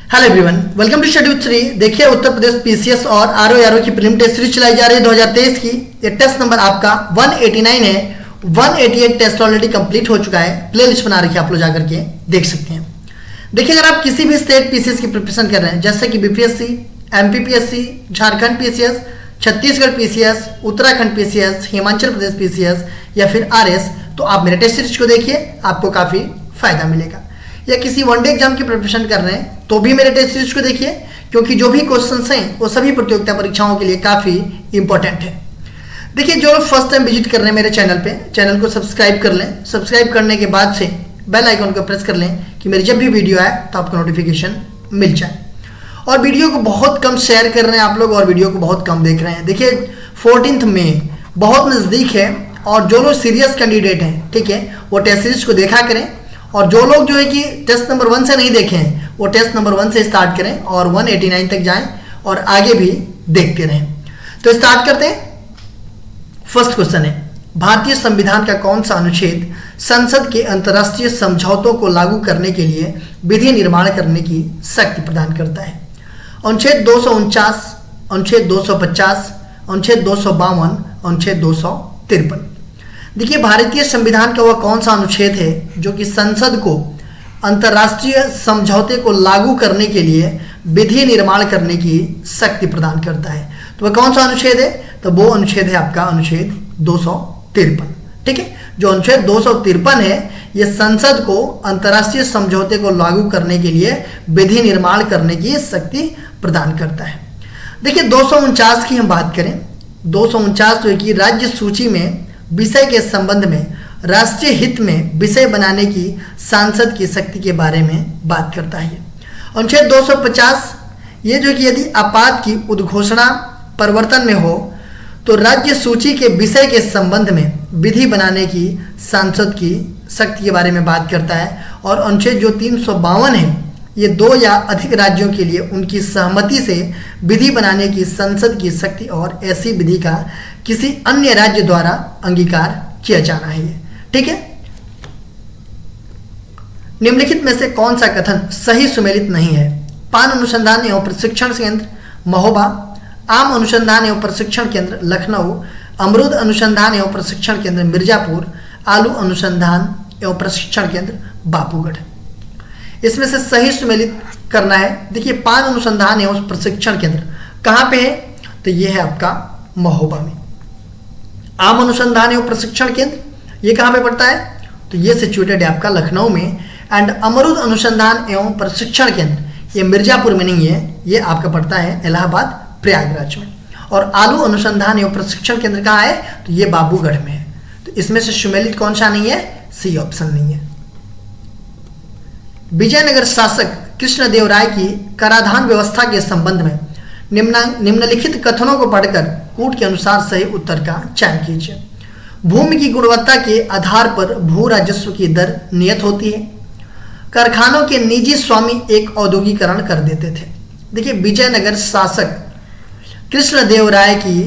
Hello everyone, welcome to schedule 3। देखिए, Uttar Pradesh PCS और RO की प्रीलिम टेस्ट सीरीज चलाई जा रही है 2023 की। ये टेस्ट नंबर आपका 189 है। 188 टेस्ट ऑलरेडी कंप्लीट हो चुका है। प्ले लिस्ट बना रखी है, आप लोग जाकर के देख सकते हैं। देखिए, अगर आप किसी भी स्टेट पीसीएस की प्रिपरेशन कर रहे हैं, जैसे कि BPSC, MPPSC, Jharkhand PCS, Chhattisgarh PCS, Uttarakhand PCS, Himachal Pradesh PCS या फिर आरएस, तो आप मेरे टेस्ट सीरीज को देखिए, आपको काफी फायदा मिलेगा। या किसी वनडे एग्जाम की प्रिपरेशन कर रहे हैं तो भी मेरे टेस्ट सीरीज को देखिए, क्योंकि जो भी क्वेश्चंस हैं वो सभी प्रतियोगिता परीक्षाओं के लिए काफ़ी इंपॉर्टेंट है। देखिए, जो लोग फर्स्ट टाइम विजिट कर रहे हैं मेरे चैनल पे, चैनल को सब्सक्राइब कर लें। सब्सक्राइब करने के बाद से बेल आइकन को प्रेस कर लें कि मेरी जब भी वीडियो आए तो आपको नोटिफिकेशन मिल जाए। और वीडियो को बहुत कम शेयर कर रहे हैं आप लोग, और वीडियो को बहुत कम देख रहे हैं। देखिए, 14 मई बहुत नज़दीक है, और जो लोग सीरियस कैंडिडेट हैं, ठीक है, वो टेस्ट सीरीज को देखा करें। और जो लोग जो है कि टेस्ट नंबर 1 से नहीं देखे हैं, वो टेस्ट नंबर 1 से स्टार्ट करें और 189 तक जाएं और आगे भी देखते रहें। तो स्टार्ट करते हैं। फर्स्ट क्वेश्चन है, भारतीय संविधान का कौन सा अनुच्छेद संसद के अंतर्राष्ट्रीय समझौतों को लागू करने के लिए विधि निर्माण करने की शक्ति प्रदान करता है? अनुच्छेद 249, अनुच्छेद 250, अनुच्छेद 252, अनुच्छेद 253। देखिए, भारतीय संविधान का वह कौन सा अनुच्छेद है जो कि संसद को अंतर्राष्ट्रीय समझौते को लागू करने के लिए विधि निर्माण करने की शक्ति प्रदान करता है? तो वह कौन सा अनुच्छेद है? तो वो अनुच्छेद है आपका अनुच्छेद 253। ठीक है, जो अनुच्छेद 253 है, यह संसद को अंतर्राष्ट्रीय समझौते को लागू करने के लिए विधि निर्माण करने की शक्ति प्रदान करता है। देखिए, 249 की हम बात करें, 249 जो है कि राज्य सूची में विषय के संबंध में राष्ट्रीय हित में विषय बनाने की सांसद की शक्ति के बारे में बात करता है। अनुच्छेद 250 ये जो कि यदि आपात की उद्घोषणा परिवर्तन में हो तो राज्य सूची के विषय के संबंध में विधि बनाने की सांसद की शक्ति के बारे में बात करता है। और अनुच्छेद जो 352 है, ये 2 या अधिक राज्यों के लिए उनकी सहमति से विधि बनाने की संसद की शक्ति और ऐसी विधि का किसी अन्य राज्य द्वारा अंगीकार किया जाना है। ठीक है, निम्नलिखित में से कौन सा कथन सही सुमेलित नहीं है? पान अनुसंधान एवं प्रशिक्षण केंद्र महोबा, आम अनुसंधान एवं प्रशिक्षण केंद्र लखनऊ, अमरूद अनुसंधान एवं प्रशिक्षण केंद्र मिर्जापुर, आलू अनुसंधान एवं प्रशिक्षण केंद्र बापूगढ़। इसमें से सही सुमेलित करना है। देखिए, पान अनुसंधान एवं प्रशिक्षण केंद्र कहाँ पे है? तो ये है आपका महोबा में। आम अनुसंधान एवं प्रशिक्षण केंद्र ये कहाँ पे पड़ता है? तो ये सिचुएटेड है आपका लखनऊ में। एंड अमरूद अनुसंधान एवं प्रशिक्षण केंद्र ये मिर्जापुर में नहीं है, ये आपका पड़ता है इलाहाबाद प्रयागराज में। और आलू अनुसंधान एवं प्रशिक्षण केंद्र कहाँ है? तो ये बाबूगढ़ में है। तो इसमें से सुमेलित कौन सा नहीं है? सी ऑप्शन नहीं है। विजयनगर शासक कृष्णदेवराय की कराधान व्यवस्था के संबंध में निम्नलिखित कथनों को पढ़कर कूट के अनुसार सही उत्तर का चयन कीजिए। भूमि की गुणवत्ता के आधार पर भू राजस्व की दर नियत होती है। कारखानों के निजी स्वामी एक औद्योगिकरण कर देते थे। देखिए, विजयनगर शासक कृष्णदेवराय की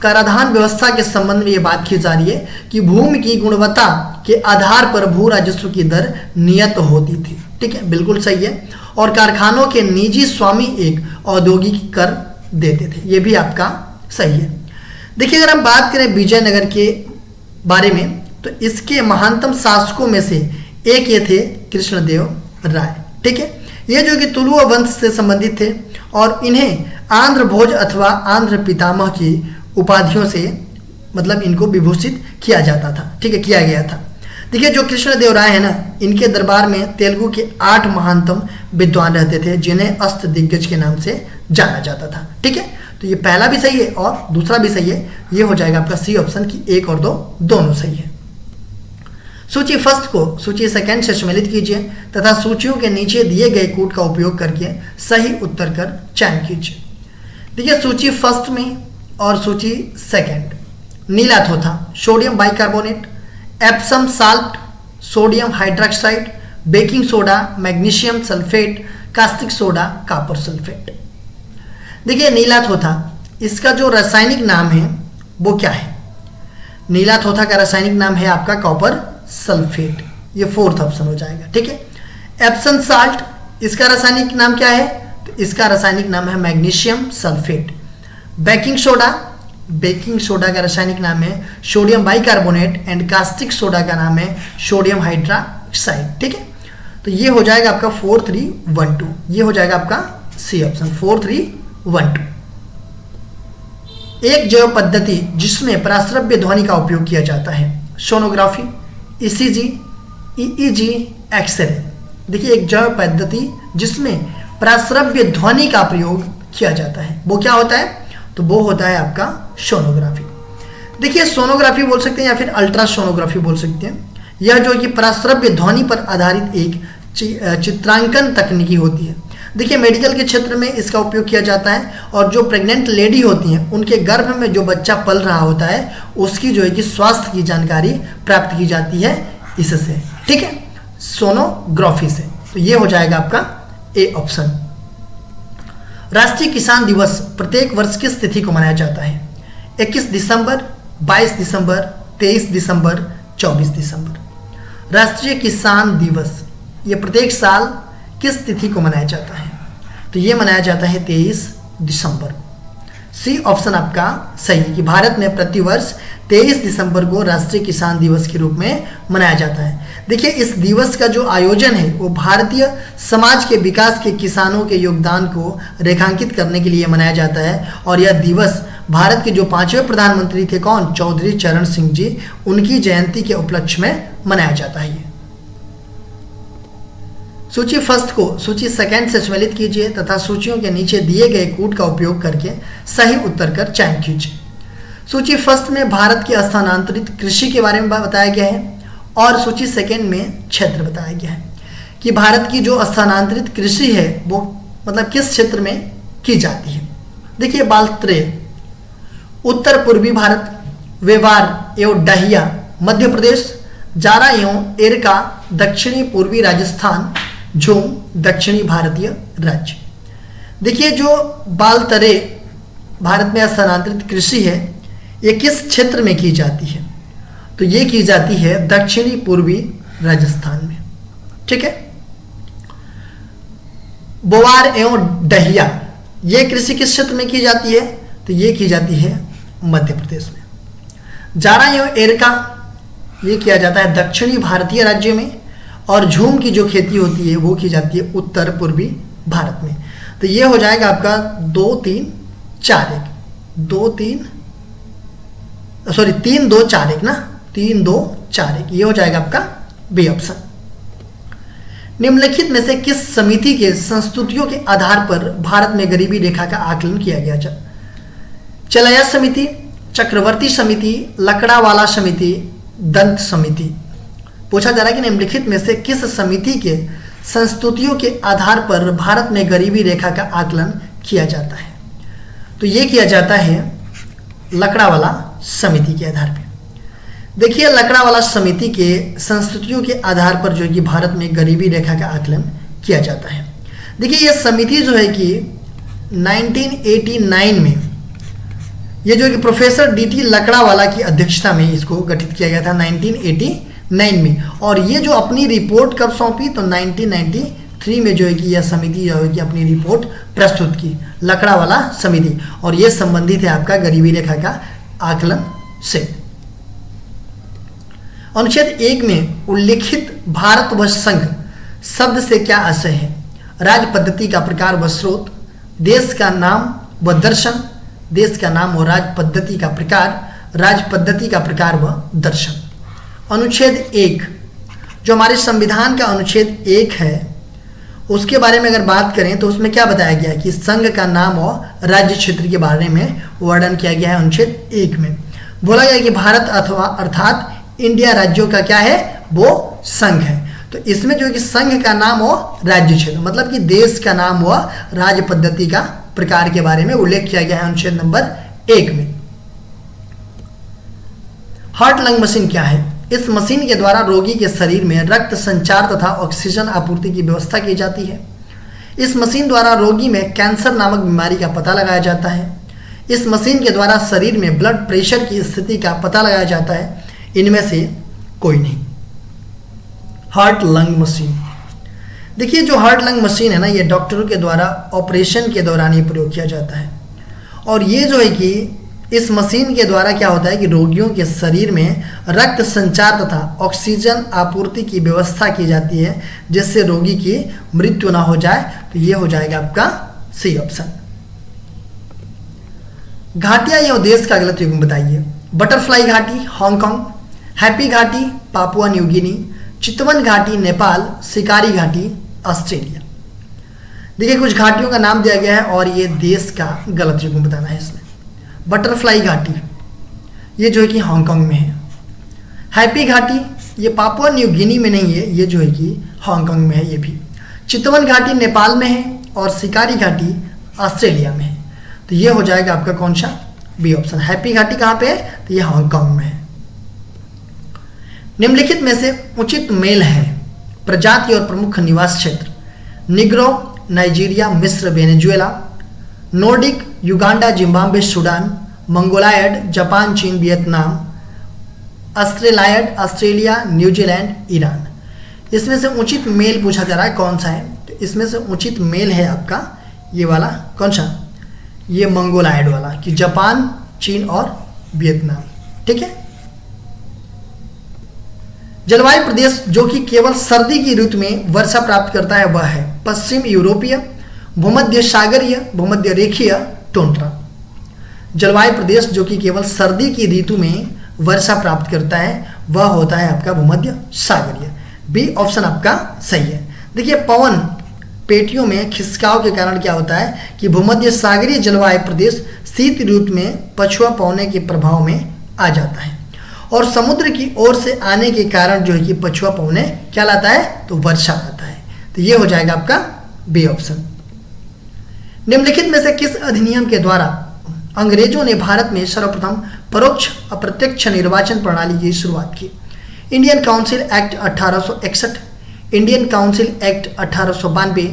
कराधान व्यवस्था के संबंध में ये बात की जा रही है कि भूमि की गुणवत्ता के आधार पर भू राजस्व की दर नियत होती थी। ठीक है, बिल्कुल सही है। और कारखानों के निजी स्वामी एक औद्योगिक कर देते थे, ये भी आपका सही है। देखिए, अगर हम बात करें विजयनगर के बारे में, तो इसके महानतम शासकों में से एक ये थे कृष्णदेव राय। ठीक है, ये जो कि तुलुवा वंश से संबंधित थे और इन्हें आंध्र भोज अथवा आंध्र पितामह की उपाधियों से मतलब इनको विभूषित किया जाता था। ठीक है, किया गया था। देखिए, जो कृष्णदेव राय है ना, इनके दरबार में तेलुगु के 8 महानतम विद्वान रहते थे, जिन्हें अस्त दिग्गज के नाम से जाना जाता था। ठीक है, तो ये पहला भी सही है और दूसरा भी सही है। ये हो जाएगा आपका सी ऑप्शन की 1 और 2 दोनों सही है। सूची फर्स्ट को सूची सेकंड से सम्मिलित कीजिए तथा सूचियों के नीचे दिए गए कूट का उपयोग करके सही उत्तर कर चयन कीजिए। देखिए, सूची फर्स्ट में और सूची सेकंड, नीला थोथा, sodium bicarbonate, Epsom salt, sodium hydroxide, baking soda, magnesium sulphate, caustic soda, copper sulphate. देखिए, नीला थोथा, इसका जो रासायनिक नाम है वो क्या है? नीला थोथा का रासायनिक नाम है आपका कॉपर सल्फेट। ये 4th ऑप्शन हो जाएगा। ठीक है, एप्सम साल्ट इसका रासायनिक नाम क्या है? तो इसका रासायनिक नाम है मैग्नीशियम सल्फेट। बेकिंग सोडा का रासायनिक नाम है sodium bicarbonate and caustic soda का नाम है सोडियम हाइड्रोक्साइड। ठीक है, तो ये हो जाएगा आपका 4312, ये हो जाएगा आपका सी ऑप्शन 4312। एक जैव पद्धति जिसमें पराश्रव्य ध्वनि का उपयोग किया जाता है, सोनोग्राफी, ईसीजी, ईईजी, एक्सरे। देखिए एक जैव पद्धति जिसमें पराश्रव्य ध्वनि का प्रयोग किया जाता है वो क्या होता है? तो वो होता है आपका सोनोग्राफी। देखिए सोनोग्राफी बोल सकते हैं या फिर अल्ट्रासोनोग्राफी बोल सकते हैं। यह जो कि पराश्रव्य ध्वनि पर आधारित एक चित्रांकन तकनीकी होती है। देखिए मेडिकल के क्षेत्र में इसका उपयोग किया जाता है और जो प्रेग्नेंट लेडी होती हैं उनके गर्भ में जो बच्चा पल रहा होता है उसकी जो है कि स्वास्थ्य की जानकारी प्राप्त की जाती है इससे। ठीक है, सोनोग्राफी से। तो ये हो जाएगा आपका ए ऑप्शन। राष्ट्रीय किसान दिवस प्रत्येक वर्ष किस तिथि को मनाया जाता है? 21 दिसंबर, 22 दिसंबर, 23 दिसंबर, 24 दिसंबर। राष्ट्रीय किसान दिवस ये प्रत्येक साल किस तिथि को मनाया जाता है? तो ये मनाया जाता है 23 दिसंबर। सी ऑप्शन आपका सही है कि भारत में प्रतिवर्ष 23 दिसंबर को राष्ट्रीय किसान दिवस के रूप में मनाया जाता है। देखिए इस दिवस का जो आयोजन है वो भारतीय समाज के विकास के किसानों के योगदान को रेखांकित करने के लिए मनाया जाता है और यह दिवस भारत के जो 5वें प्रधानमंत्री थे कौन? चौधरी चरण सिंह जी, उनकी जयंती के उपलक्ष्य में मनाया जाता है। सूची फर्स्ट को सूची सेकंड से सम्मिलित कीजिए तथा सूचियों के नीचे दिए गए कूट का उपयोग करके सही उत्तर का चयन कीजिए। सूची फर्स्ट में भारत की स्थानांतरित कृषि के बारे में बताया गया है और सूची सेकंड में क्षेत्र बताया गया है कि भारत की जो स्थानांतरित कृषि है वो मतलब किस क्षेत्र में की जाती है। देखिए बालत्रे उत्तर पूर्वी भारत, वेवार एवं डहिया मध्य प्रदेश, जारा एवं एरका दक्षिणी पूर्वी राजस्थान, झूम दक्षिणी भारतीय राज्य। देखिए जो बालतरे भारत में स्थानांतरित कृषि है ये किस क्षेत्र में की जाती है? तो ये की जाती है दक्षिणी पूर्वी राजस्थान में। ठीक है, बोवार एवं डहिया ये कृषि किस क्षेत्र में की जाती है? तो ये की जाती है मध्य प्रदेश में। जारा एवं एरका ये किया जाता है दक्षिणी भारतीय राज्यों में और झूम की जो खेती होती है वो की जाती है उत्तर पूर्वी भारत में। तो ये हो जाएगा आपका 2 3 4 1 2 3 सॉरी 3 2 4 1 ना 3 2 4 1 ये हो जाएगा आपका बी ऑप्शन। निम्नलिखित में से किस समिति के संस्तुतियों के आधार पर भारत में गरीबी रेखा का आकलन किया गया? चलया समिति, चक्रवर्ती समिति, लकड़ावाला समिति, दंत समिति। पूछा जा रहा है कि निम्नलिखित में से किस समिति के संस्तुतियों के आधार पर भारत में गरीबी रेखा का आकलन किया जाता है? तो ये किया जाता है लकड़ावाला समिति के आधार पर। देखिए लकड़ावाला समिति के संस्तुतियों के आधार पर जो है कि भारत में गरीबी रेखा का आकलन किया जाता है। देखिए ये समिति जो है कि 1989 में ये जो कि प्रोफेसर डीटी लकड़ावाला की अध्यक्षता में इसको गठित किया गया था 1989 में। और ये जो अपनी रिपोर्ट कब सौंपी? तो 1993 में जो है कि यह समिति जो है कि अपनी रिपोर्ट प्रस्तुत की, लकड़ावाला समिति, और ये संबंधित है आपका गरीबी रेखा का आकलन से। अनुच्छेद 1 में उल्लिखित भारत व संघ शब्द से क्या आशय है? राज्य पद्धति का प्रकार व स्रोत, देश का नाम व दर्शन, देश का नाम और राज्य पद्धति का प्रकार, राज्य पद्धति का प्रकार व दर्शन। अनुच्छेद 1 जो हमारे संविधान का अनुच्छेद 1 है उसके बारे में अगर बात करें तो उसमें क्या बताया गया है कि संघ का नाम और राज्य क्षेत्र के बारे में वर्णन किया गया है। अनुच्छेद 1 में बोला गया कि भारत अथवा अर्थात इंडिया राज्यों का क्या है? वो संघ है। तो इसमें जो कि संघ का नाम और राज्य क्षेत्र मतलब कि देश का नाम व राज्य पद्धति का प्रकार के बारे में उल्लेख किया गया है अनुच्छेद नंबर 1 में। हार्ट लंग मशीन क्या है? इस मशीन के द्वारा रोगी के शरीर में रक्त संचार तथा ऑक्सीजन आपूर्ति की व्यवस्था की जाती है। इस मशीन द्वारा रोगी में कैंसर नामक बीमारी का पता लगाया जाता है। इस मशीन के द्वारा शरीर में ब्लड प्रेशर की स्थिति का पता लगाया जाता है। इनमें से कोई नहीं। Heart lung machine. देखिए जो हार्ट लंग मशीन है ना, ये डॉक्टरों के द्वारा ऑपरेशन के दौरान ये प्रयोग किया जाता है। और ये जो है कि इस मशीन के द्वारा क्या होता है कि रोगियों के शरीर में रक्त संचार तथा ऑक्सीजन आपूर्ति की व्यवस्था की जाती है, जिससे रोगी की मृत्यु ना हो जाए। तो ये हो जाएगा आपका सी ऑप्शन। घाटियां या देश का गलत युग्म बताइए। बटरफ्लाई घाटी हांगकांग, हैप्पी घाटी पापुआ न्यू गिनी, चितवन घाटी नेपाल, शिकारी घाटी ऑस्ट्रेलिया। देखिए कुछ घाटियों का नाम दिया गया है और ये देश का गलत युग्म बताना है इसमें। बटरफ्लाई घाटी ये जो है कि हांगकांग में है। हैप्पी घाटी ये पापुआ न्यू गिनी में नहीं है, ये जो है कि हांगकांग में है ये भी। चितवन घाटी नेपाल में है और शिकारी घाटी ऑस्ट्रेलिया में है। तो ये हो जाएगा आपका कौन सा, बी ऑप्शन। हैप्पी घाटी कहाँ पे है, तो ये हांगकांग में है। निम्नलिखित में से उचित मेल है प्रजाति और प्रमुख निवास क्षेत्र। निग्रो नाइजीरिया मिस्र Venezuela, Nordic Uganda Zimbabwe Sudan, Mongoloid Japan चीन वियतनाम, ऑस्ट्रेलायड ऑस्ट्रेलिया न्यूजीलैंड ईरान। इसमें से उचित मेल पूछा जा रहा है कौन सा है, तो इसमें से उचित मेल है आपका ये वाला कौन सा, ये मंगोलायड वाला, कि जापान चीन और वियतनाम। ठीक है। जलवायु प्रदेश जो कि केवल सर्दी की ऋतु में वर्षा प्राप्त करता है वह है पश्चिम यूरोपीय, भूमध्य सागरीय, भूमध्य रेखीय, टुंड्रा। जलवायु प्रदेश जो कि केवल सर्दी की ऋतु में वर्षा प्राप्त करता है वह होता है आपका भूमध्य सागरीय। बी ऑप्शन आपका सही है। देखिए पवन पेटियों में खिसकाव के कारण क्या होता है कि भूमध्य सागरीय जलवायु प्रदेश शीत ऋतु में पछुआ पवने के प्रभाव में आ जाता है और समुद्र की ओर से आने के कारण जो है कि पछुआ पवने क्या लाता है, तो वर्षा लाता है। तो ये हो जाएगा आपका बी ऑप्शन। निम्नलिखित में से किस अधिनियम के द्वारा अंग्रेजों ने भारत में सर्वप्रथम परोक्ष अप्रत्यक्ष निर्वाचन प्रणाली की शुरुआत की। Indian council act 1861, Indian council act 1892,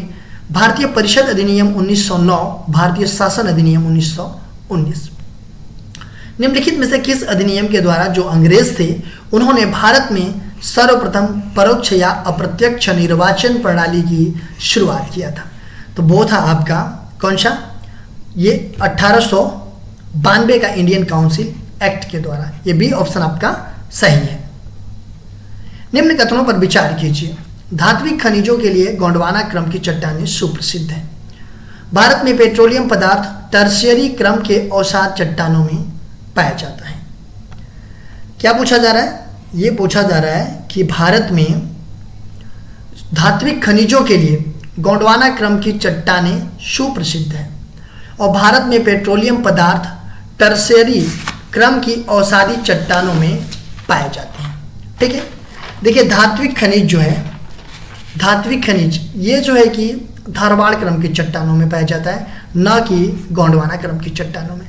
भारतीय परिषद अधिनियम 1909, भारतीय शासन अधिनियम 1919। निम्नलिखित में से किस अधिनियम के द्वारा जो अंग्रेज थे उन्होंने भारत में सर्वप्रथम परोक्ष या अप्रत्यक्ष निर्वाचन प्रणाली की शुरुआत किया था, तो वो था आपका कौन सा, ये 1892 का इंडियन काउंसिल एक्ट के द्वारा। ये बी ऑप्शन आपका सही है। निम्न कथनों पर विचार कीजिए। धात्विक खनिजों के लिए गोंडवाना क्रम की चट्टानें सुप्रसिद्ध हैं। भारत में पेट्रोलियम पदार्थ टर्शियरी क्रम के अवसाद चट्टानों में पाया जाता है। क्या पूछा जा रहा है, ये पूछा जा रहा है कि भारत में धात्विक खनिजों के लिए गोंडवाना क्रम की चट्टानें सुप्रसिद्ध हैं और भारत में पेट्रोलियम पदार्थ टर्शियरी क्रम की अवसादी चट्टानों में पाए जाते हैं। ठीक है। देखिए धात्विक खनिज जो है, धात्विक खनिज ये जो है कि धारवाड़ क्रम की चट्टानों में पाया जाता है, न कि गोंडवाना क्रम की चट्टानों में।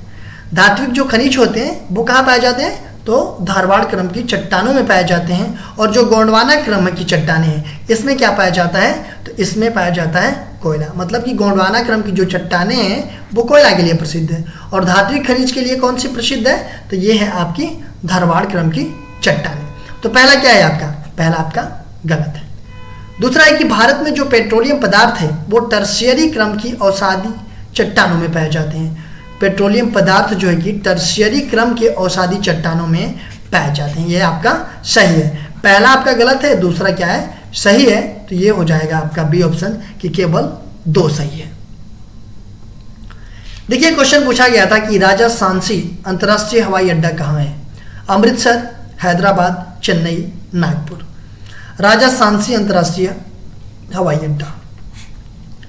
धात्विक जो खनिज होते हैं वो कहाँ पाए जाते हैं, तो धारवाड़ क्रम की चट्टानों में पाए जाते हैं। और जो गोंडवाना क्रम की चट्टानें हैं इसमें क्या पाया जाता है, तो इसमें पाया जाता है कोयला। मतलब कि गोंडवाना क्रम की जो चट्टानें हैं वो कोयला के लिए प्रसिद्ध है और धात्विक खनिज के लिए कौन सी प्रसिद्ध है, तो ये है आपकी धारवाड़ क्रम की चट्टानें। तो पहला क्या है आपका, पहला आपका गलत है। दूसरा है कि भारत में जो पेट्रोलियम पदार्थ है वो टर्शियरी क्रम की अवसादी चट्टानों में पाए जाते हैं। पेट्रोलियम पदार्थ जो है कि टर्शियरी क्रम के अवसादी चट्टानों में पाए जाते हैं। ये आपका सही है। पहला आपका गलत है, दूसरा क्या है, सही है। तो ये हो जाएगा आपका बी ऑप्शन कि केवल 2 सही है। देखिए क्वेश्चन पूछा गया था कि राजा सांची अंतर्राष्ट्रीय हवाई अड्डा कहाँ है। अमृतसर, हैदराबाद, चेन्नई, नागपुर। राजा सांची अंतर्राष्ट्रीय हवाई अड्डा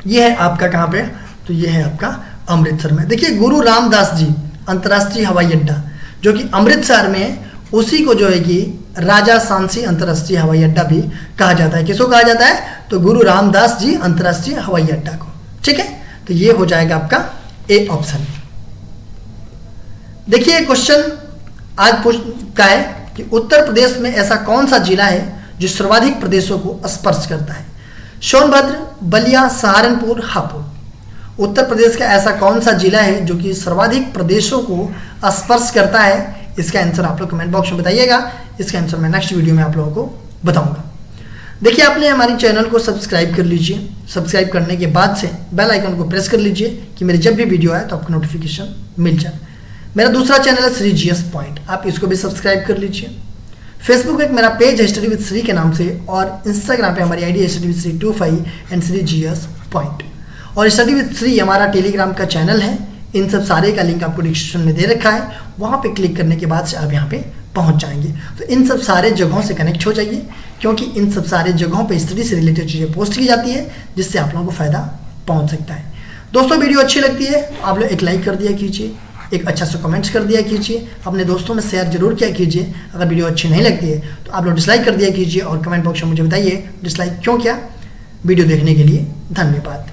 ये है आपका कहाँ पे, तो ये है आपका अमृतसर में। देखिए गुरु रामदास जी अंतर्राष्ट्रीय हवाई अड्डा जो कि अमृतसर में, उसी को जो है कि राजा सांची अंतर्राष्ट्रीय हवाई अड्डा भी कहा जाता है। किसको कहा जाता है, तो गुरु रामदास जी अंतर्राष्ट्रीय हवाई अड्डा को। ठीक है। तो ये हो जाएगा आपका ए ऑप्शन। देखिए क्वेश्चन आज का है कि उत्तर प्रदेश में ऐसा कौन सा जिला है जो सर्वाधिक प्रदेशों को स्पर्श करता है। सोनभद्र, बलिया, सहारनपुर, हापुड़। उत्तर प्रदेश का ऐसा कौन सा जिला है जो कि सर्वाधिक प्रदेशों को स्पर्श करता है। इसका आंसर आप लोग कमेंट बॉक्स में बताइएगा। इसका आंसर मैं नेक्स्ट वीडियो में आप लोगों को बताऊंगा। देखिए आपने हमारे चैनल को सब्सक्राइब कर लीजिए। सब्सक्राइब करने के बाद से बेल आइकन को प्रेस कर लीजिए कि मेरी जब भी वीडियो आए तो आपको नोटिफिकेशन मिल जाए। मेरा दूसरा चैनल है श्री जीएस पॉइंट, आप इसको भी सब्सक्राइब कर लीजिए। फेसबुक पे एक मेरा पेज है स्टडी विद श्री के नाम से, और इंस्टाग्राम पे हमारी आईडी है study with Shri 25 and Shri GS point, और स्टडी विद श्री हमारा टेलीग्राम का चैनल है। इन सब सारे का लिंक आपको डिस्क्रिप्शन में दे रखा है, वहाँ पे क्लिक करने के बाद से आप यहाँ पे पहुँच जाएंगे। तो इन सब सारे जगहों से कनेक्ट हो जाइए, क्योंकि इन सब सारे जगहों पे स्टडी से रिलेटेड चीज़ें पोस्ट की जाती है, जिससे आप लोगों को फ़ायदा पहुँच सकता है। दोस्तों वीडियो अच्छी लगती है आप लोग एक लाइक कर दिया कीजिए, एक अच्छा सा कमेंट्स कर दिया कीजिए, अपने दोस्तों में शेयर जरूर किया कीजिए। अगर वीडियो अच्छी नहीं लगती है तो आप लोग डिसलाइक कर दिया कीजिए, और कमेंट बॉक्स में मुझे बताइए डिसलाइक क्यों किया। वीडियो देखने के लिए धन्यवाद।